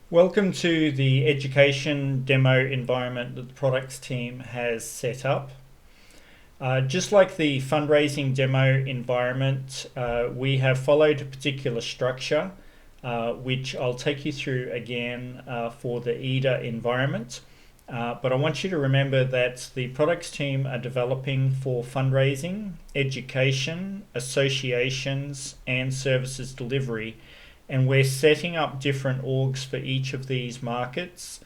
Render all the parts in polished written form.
Welcome to the education demo environment that the products team has set up. Just like the fundraising demo environment, we have followed a particular structure, which I'll take you through again for the EDA environment. But I want you to remember that the products team are developing for fundraising, education, associations, and services delivery. And we're setting up different orgs for each of these markets,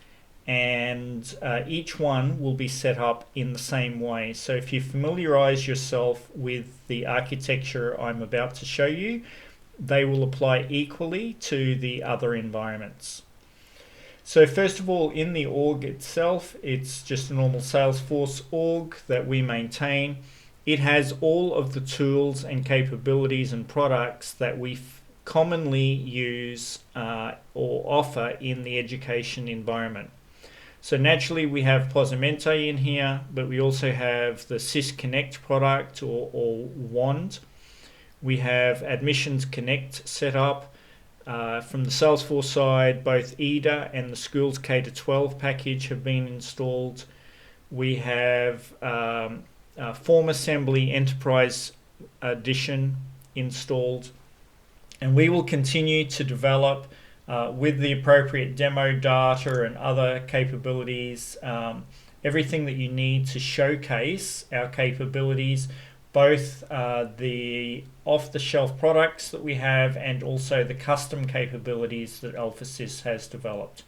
and each one will be set up in the same way. So if you familiarize yourself with the architecture I'm about to show you, they will apply equally to the other environments. So first of all, in the org itself, it's just a normal Salesforce org that we maintain. It has all of the tools and capabilities and products that we commonly use or offer in the education environment. So naturally we have Posamente in here, but we also have the SIS Connect product or WAND. We have Admissions Connect set up. From the Salesforce side, both EDA and the Schools K-12 package have been installed. We have Form Assembly Enterprise Edition installed. And we will continue to develop with the appropriate demo data and other capabilities, everything that you need to showcase our capabilities, both the off-the-shelf products that we have and also the custom capabilities that AlphaSys has developed.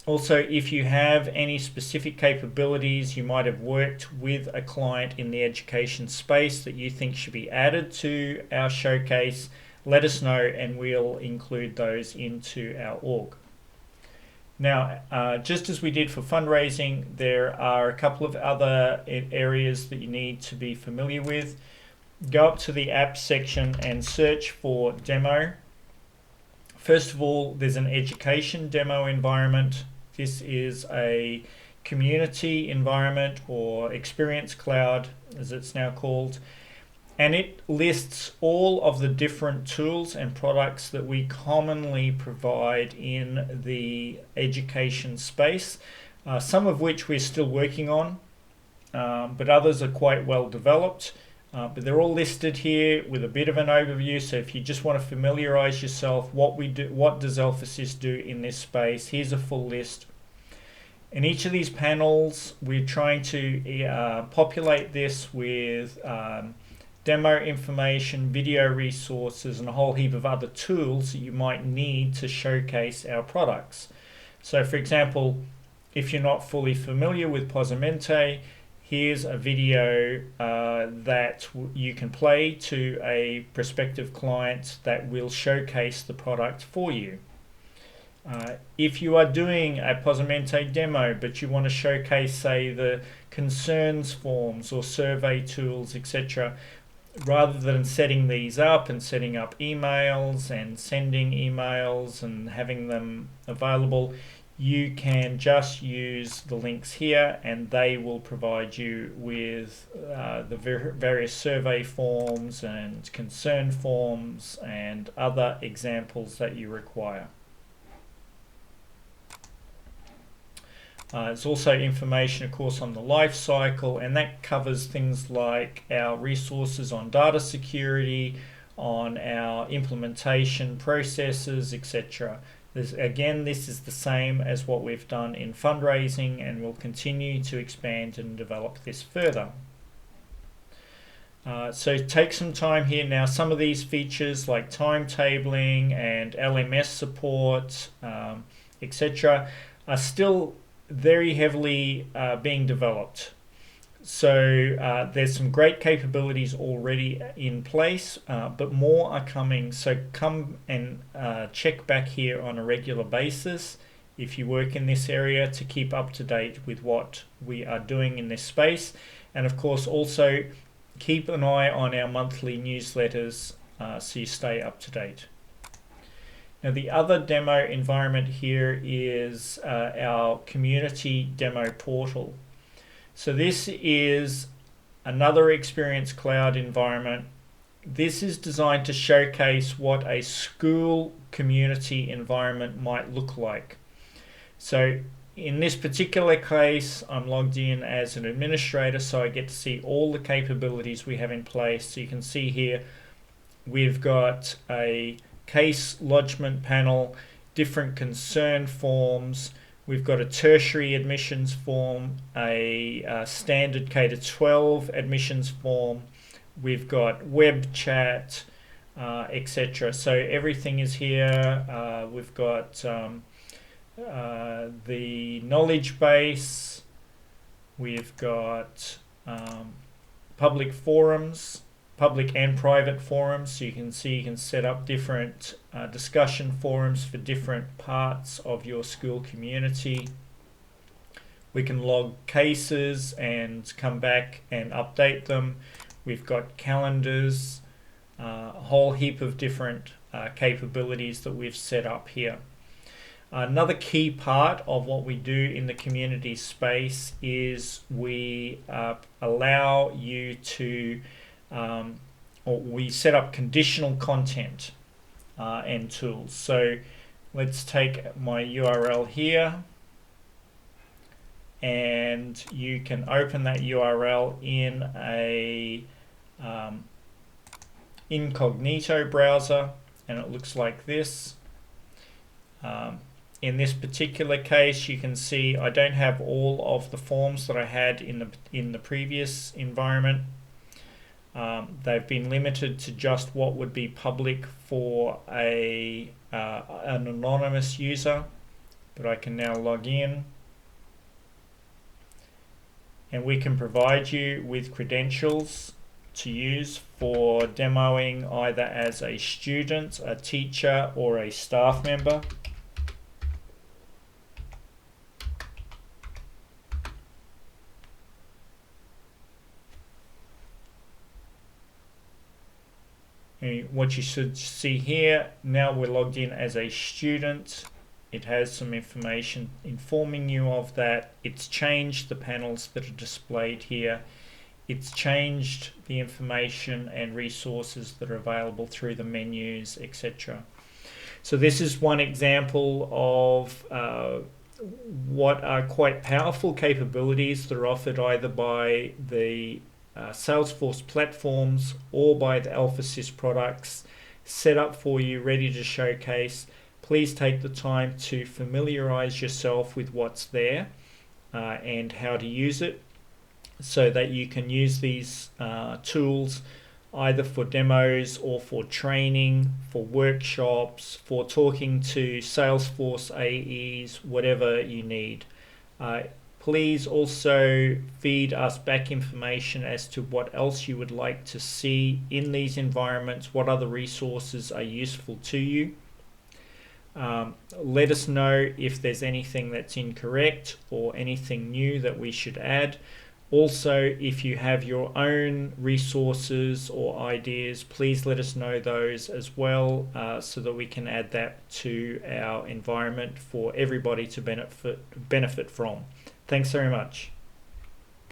Also, if you have any specific capabilities, you might have worked with a client in the education space that you think should be added to our showcase, let us know and we'll include those into our org. Now, just as we did for fundraising, there are a couple of other areas that you need to be familiar with. Go up to the apps section and search for demo. First of all, there's an education demo environment. This is a community environment, or Experience Cloud as it's now called. And it lists all of the different tools and products that we commonly provide in the education space, some of which we're still working on, but others are quite well developed. But they're all listed here with a bit of an overview. So if you just want to familiarize yourself, what does AlphaSys do in this space? Here's a full list. In each of these panels, we're trying to populate this with demo information, video resources, and a whole heap of other tools that you might need to showcase our products. So for example, if you're not fully familiar with Posamente, here's a video that you can play to a prospective client that will showcase the product for you. If you are doing a Posamente demo but you want to showcase, say, the concerns forms or survey tools, etc., rather than setting these up and setting up emails and sending emails and having them available, you can just use the links here and they will provide you with the various survey forms and concern forms and other examples that you require. There's also information, of course, on the life cycle, and that covers things like our resources on data security, on our implementation processes, etc. Again, this is the same as what we've done in fundraising, and we'll continue to expand and develop this further. So take some time here. Now, some of these features like timetabling and LMS support, etc., are still very heavily being developed. So there's some great capabilities already in place, but more are coming. So come and check back here on a regular basis if you work in this area to keep up to date with what we are doing in this space. And of course also keep an eye on our monthly newsletters so you stay up to date. Now the other demo environment here is our community demo portal. So this is another Experience Cloud environment. This is designed to showcase what a school community environment might look like. So in this particular case, I'm logged in as an administrator, so I get to see all the capabilities we have in place. So you can see here we've got a case lodgement panel, different concern forms. We've got a tertiary admissions form, a standard K-12 admissions form. We've got web chat, etc. So everything is here. We've got the knowledge base. We've got public forums, public and private forums. So you can see you can set up different discussion forums for different parts of your school community. We can log cases and come back and update them. We've got calendars, a whole heap of different capabilities that we've set up here. Another key part of what we do in the community space is we allow you to, or we set up conditional content and tools. So let's take my URL here, and you can open that URL in a incognito browser, and it looks like this. In this particular case, you can see I don't have all of the forms that I had in the previous environment. They've been limited to just what would be public for an anonymous user, but I can now log in, and we can provide you with credentials to use for demoing either as a student, a teacher, or a staff member. What you should see here, now we're logged in as a student. It has some information informing you of that. It's changed the panels that are displayed here. It's changed the information and resources that are available through the menus, etc. So this is one example of what are quite powerful capabilities that are offered either by the Salesforce platforms or by the AlphaSys products, set up for you, ready to showcase. Please take the time to familiarize yourself with what's there and how to use it, so that you can use these tools either for demos or for training, for workshops, for talking to Salesforce AEs, whatever you need. Please also feed us back information as to what else you would like to see in these environments, what other resources are useful to you. Let us know if there's anything that's incorrect or anything new that we should add. Also, if you have your own resources or ideas, please let us know those as well, so that we can add that to our environment for everybody to benefit from. Thanks very much.